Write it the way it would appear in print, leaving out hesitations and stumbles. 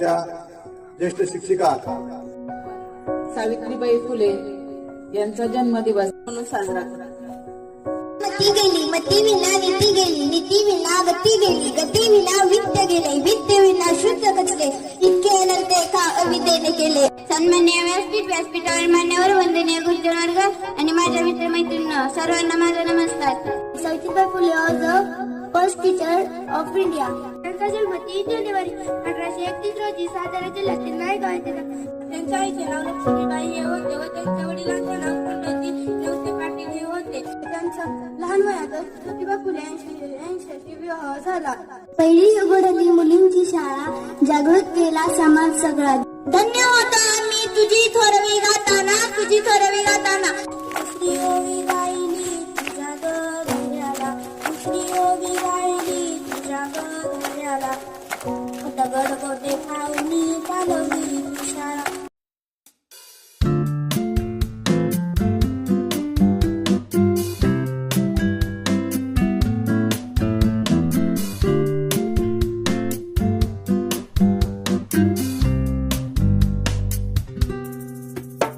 विद्यापीठाच्या ज्येष्ठ शिक्षिका सावित्रीबाई फुले यांचा जन्मदिवस म्हणून साजरा करा. ती गेली मती विना नीती गेली, नीती विना गती गेली, गती विना वित्त गेले, वित्त विना शुद्ध कचले, इतके अनंत एका अविद्येने केले. सन्माननीय व्यासपीठावर मान्यवर वंदनीय गुरुजन वर्ग आणि माझ्या मित्रमैत्रिणींनो, सर्वांना माझा नमस्कार. Savitribai Phule was the first teacher of India. त्यांचा जन्म 3 जानेवारी 1831 रोजी सातारा जिल्ह्यातील नायगाव येथे झाला. त्यांच्या आईचे नाव लक्ष्मीबाई हे होते व त्यांच्या वडिलांचे नाव पंडित नवसे पाटील हे होते. त्यांचा लहान वयातच ज्योतिबा फुले यांच्याशी विवाह झाला. पहिली उघडली मुलींची शाळा, जागृत केला समाज सगळा. धन्य होतो आम्ही तुझी थोरवी गाताना, तुझी थोरवी गाताना. दुसरी ओवी गायली तुझ्या गगऱ्याला, दुसरी ओवी गायली तुझ्या गगऱ्याला. दगड गोटे खाऊनी चालवली शाळा.